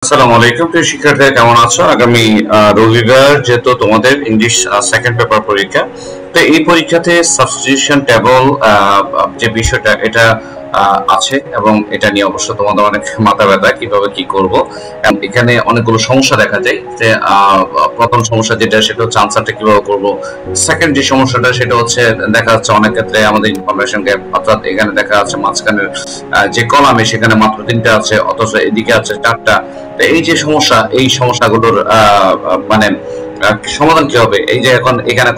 আসসালামু আলাইকুম প্রিয় শিক্ষার্থীরা, কেমন আছো? আগামী রবিবার যেহেতু তোমাদের ইংলিশ সেকেন্ড পেপার পরীক্ষা, তো এই পরীক্ষাতে সাবস্টিটিউশন টেবল যে বিষয়টা এটা আছে এবং এটা নিয়ে অবশ্য তোমাদের অনেক মাথা ব্যথা কিভাবে কি করব। এখানে অনেকগুলো সমস্যা দেখা যায় যে প্রথম সমস্যা যেটা সেটা হচ্ছে আনসারটা কিভাবে করব। সেকেন্ড যে সমস্যাটা সেটা হচ্ছে দেখা যাচ্ছে অনেক ক্ষেত্রে আমাদের ইনফরমেশন গ্যাপ, অর্থাৎ এখানে দেখা যাচ্ছে মাঝখানের যে কলামে সেখানে মাত্র 3টা আছে অথচ এদিকে আছে 4টা। এই যে সমস্যা, এই সমস্যাগুলোর মানে সমাধান কি হবে? এই যে এখন এখানে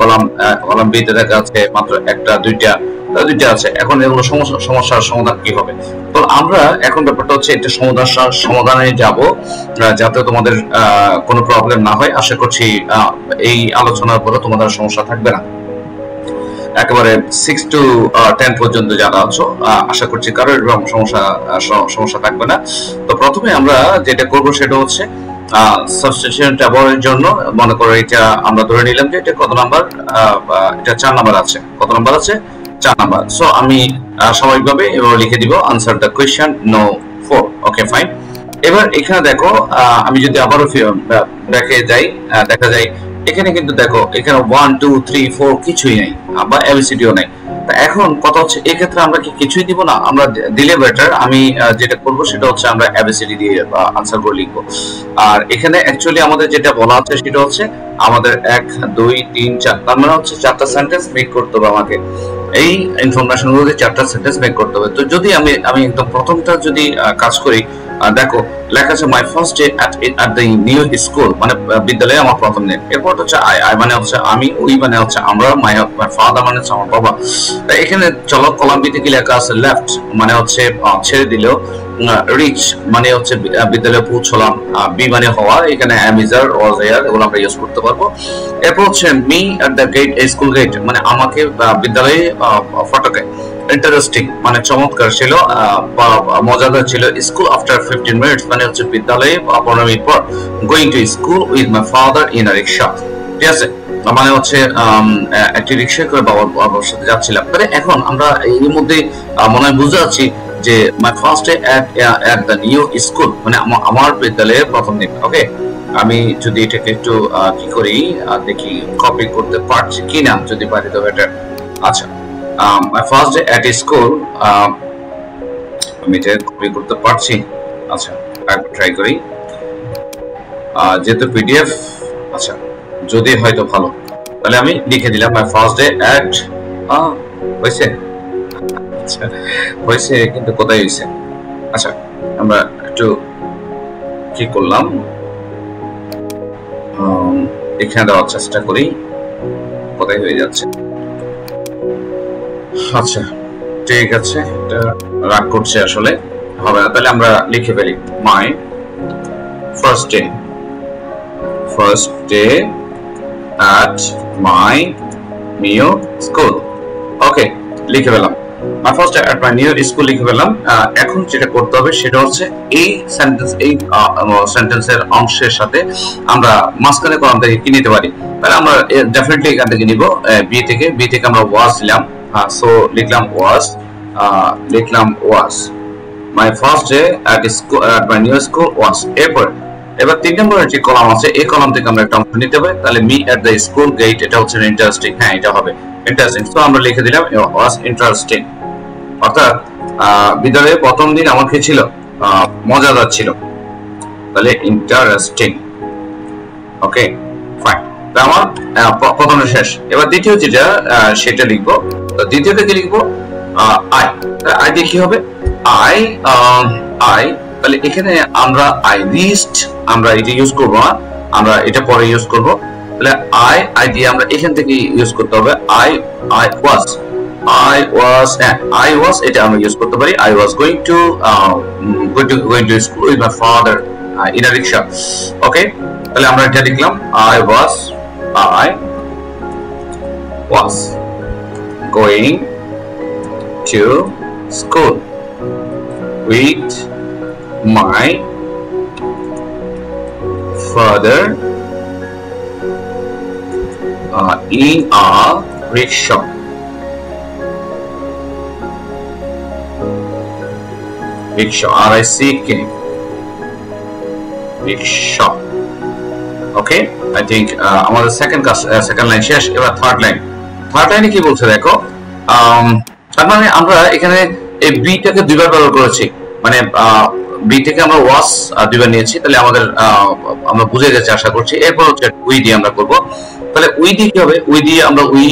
কলাম বি তে দেখা যাচ্ছে মাত্র একটা দুইটা আছে, এখন এগুলো সমস্যার সমাধান কি হবে? তো আমরা এখন ব্যাপারটা হচ্ছে একটা সমাধানে যাব যাতে তোমাদের কোনো প্রবলেম না হয়। আশা করছি এই আলোচনার পরে তোমাদের সমস্যা থাকবে না। একেবারে 6 to 10 পর্যন্ত যারা আছো আশা করছি কারোর সমস্যা থাকবে না। তো প্রথমে আমরা যেটা করব সেটা হচ্ছে সাবস্টিটিউশন টেবলের জন্য মনে করো এটা আমরা ধরে নিলাম যে এটা কত নাম্বার, এটা 4 নাম্বার আছে। কত নাম্বার আছে? 4 নাম্বার। সো আমি স্বাভাবিকভাবে এবার লিখে দিব answer the question no 4। Okay fine. এবার এখানে দেখো আমি যদি আবারও দেখা যায় এখানে কিন্তু দেখো এখানে 1 2 3 4 কিছুই নাই বা এবিসিডিও নাই। তা এখন কথা হচ্ছে এই ক্ষেত্রে আমরা কি কিছুই দিব না? আমরা দিলে বেটার। আমি যেটা করব সেটা হচ্ছে আমরা এবিসিডি দিয়ে আনসার করে লিখব। আর এখানে অ্যাকচুয়ালি আমাদের যেটা বলা আছে সেটা হচ্ছে আমাদের 1 2 3 4, তার মানে হচ্ছে 4টা সেন্টেন্স মেক করতে হবে আমাকে। এই ইনফরমেশন গুলো দিয়ে 4টা সেন্টেন্স মেক করতে হবে। তো যদি আমি একদম প্রথমটা যদি কাজ করি, দেখো লেখা আছে মাই first day at the new school, মানে বিদ্যালয়ে আমার প্রথম দিন। এরপর হচ্ছে আই মানে হচ্ছে আমি, ওই মানে হচ্ছে আমরা, মাই ফাদার মানে হচ্ছে আমার বাবা। এখানে চলো কলাম বি তে কি লেখা আছে? লেফট মানে হচ্ছে ছেড়ে দিলেও, রিচ মানে হচ্ছে বিদ্যালয়ে পৌঁছলাম, বি মানে হওয়া, এখানে am is are was here এগুলো আমরা ইউজ করতে পারবো। এরপর হচ্ছে me at the gate, school gate মানে আমাকে বিদ্যালয়ে ফটকে। ইন্টারেস্টিং মানে চমৎকার ছিল বা মজাদার ছিল। স্কুল আফটার 15 মিনিটস মানে হচ্ছে বিদ্যালয়ে 15 মিনিট পর। Going to school with my father in a rickshaw, ঠিক আছে, মানে হচ্ছে একটি রিকশা করে বাবার সাথে যাচ্ছিলাম। মানে এখন আমরা এর মধ্যে মনে হয় বুঝতে যাচ্ছি যে মাই first day at the new school মানে আমার বিদ্যালয়ের প্রথম দিন। ওকে, আমি যদি এটাকে একটু কি করি দেখি কপি করতে পারছি কিনা, যদি পারি তো বেটার। আচ্ছা, মাই ফার্স্ট ডে এট স্কুল, আমি এটা কপি করতে পারছি। আচ্ছা, একবার ট্রাই করি, যেহেতু পিডিএফ। আচ্ছা, যদি হয়তো ভালো, তাহলে আমি লিখে দিলাম মাই ফার্স্ট ডে এট, হয়েছে? আচ্ছা হয়েছে, কিন্তু কোথায় হয়েছে? আচ্ছা, আমরা একটু কি করলাম, এখানে দেওয়ার চেষ্টা করি, কোথায় হয়ে যাচ্ছে। আচ্ছা ঠিক আছে, এটা রাগ করছে আসলে, হবে না। তাহলে আমরা লিখে ফেলি my first day at my new school। Okay, লিখে ফেলাম my first day at my new school, লিখে ফেলাম। এখন যেটা করতে হবে সেটা হচ্ছে এই সেন্টেন্সের অংশের সাথে আমরা মাঝখানে কলাম থেকে কি নিতে পারি। তাহলে আমরা ডেফিনেটলি এখান থেকে নিব বি থেকে আমরা ওয়াজ দিলাম। সো লিখলাম was my first day at my new school was. এবার 3 নম্বরের যে কলাম আছে এই কলাম থেকে আমরা একটা অংশ নিতে হবে। তাহলে me at the school gate, এটা হচ্ছে ইন্টারেস্টিং। হ্যাঁ, এটা হবে ইন্টারেস্টিং। তো আমরা লিখে দিলাম ওয়াজ ইন্টারেস্টিং, অর্থাৎ বিদ্যালয়ে প্রথম দিন আমার কি ছিল? মজাদার ছিল। তাহলে ইন্টারেস্টিং। ওকে ফাইন, আমার প্রথমটা শেষ। এবার দ্বিতীয় যেটা সেটা লিখবো। তো দ্বিতীয়টা কি লিখবো? আই দিয়ে কি হবে? আই তাহলে এখানে আমরা আই রিচড, আমরা এটা ইউজ করবো না, আমরা এটা পরে ইউজ করব। তাহলে আই দিয়ে আমরা এখান থেকে ইউজ করতে হবে আই ওয়াজ, এটা আমরা ইউজ করতে পারি। I was going to school with my father in a rickshaw. Okay, তাহলে আমরা এটা লিখলাম I was going to school with my father in a rickshaw. rickshaw, R-I-C-K, rickshaw. Okay, I think আমাদের second line শেষ। এবার third লাইনে কি বলছে দেখো, তার মানে আমরা এখানে এই বিটাকে দুইবার ব্যবহার করেছি, মানে বি থেকে আমরা ওয়াস দুইবার নিয়েছি, তাহলে আমাদের আমরা বুঝে গেছি আশা করছি। এরপর হচ্ছে উই দিয়ে আমরা করব। তাহলে উই দিয়ে কি হবে? উই দিয়ে আমরা উই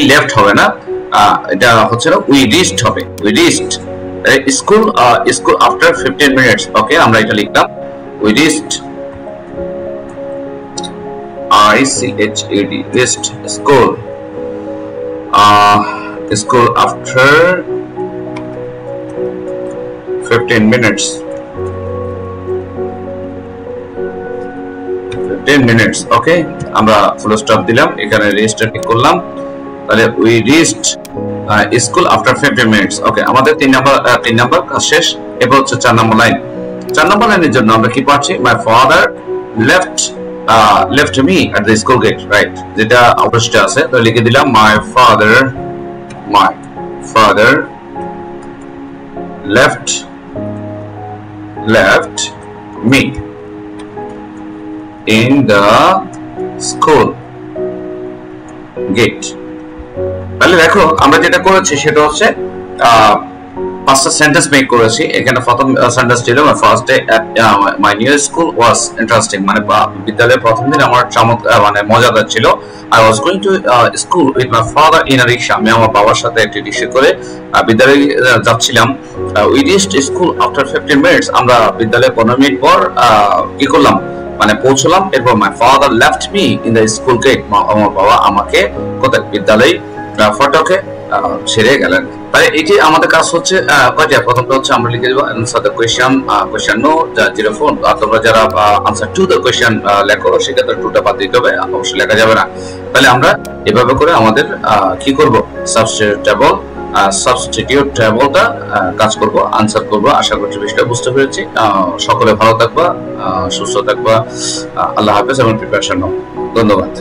লেফট হবে না, এটা হচ্ছে না, উই রিচড হবে। We reached school after 15 minutes. Okay, আমরা এটা লিখলাম we reached ICHED reached school after 15 minutes. 15 minutes. Okay, আমরা ফুল স্টপ দিলাম, এখানে রেজিস্টার ক্লিক করলাম। তাহলে we reached school after 15 minutes. Okay, আমাদের 3 নাম্বার কাজ শেষ। এবার হচ্ছে 4 নম্বর লাইন। 4 নম্বর লাইনের জন্য আমরা কি পাচ্ছি? My father left me at the school gate, right? যেটা অবশ্যই আছে, তো লিখে দিলাম my father left me in the school gate. তাহলে দেখো আমরা যেটা করেছি সেটা হচ্ছে পাঁচটা সেন্টেন্স মেক করেছি। এখানে প্রথম সেন্টেন্স ছিল first day my new school was interesting, মানে বিদ্যালয়ের প্রথম দিন আমার মানে মজাদার ছিল। I was going to school with my father in a rickshaw, আমি আমার বাবার সাথে একটি রিকশা করে বিদ্যালয়ে যাচ্ছিলাম। We reached school after 15 minutes, আমরা বিদ্যালয়ে 15 মিনিট পর কি করলাম, মানে পৌঁছলাম। এরপর my father left me in the school gate, আমার বাবা আমাকে কোথায়, বিদ্যালয় ফটকে ছেড়ে গেলেন। তাহলে এটি আমাদের কাজ হচ্ছে কয়টা? প্রথমটা হচ্ছে আমরা লিখে দেবো আনসার দ্য কোয়েশ্চন নো 04। তোমরা যারা আনসার টু দ্য কোয়েশ্চন লেখো সেক্ষেত্রে টুটা বাদ দিতে হবে, অবশ্যই লেখা যাবে না। তাহলে আমরা এভাবে করে আমাদের কি করব, সাবস্টিটিউট টেবলটা কাজ করব, আনসার করব। আশা করছি বিষয়টা বুঝতে পেরেছি। সকলে ভালো থাকবা, সুস্থ থাকবা। আল্লাহ হাফেজ এবং প্রিপারেশন নাও। ধন্যবাদ।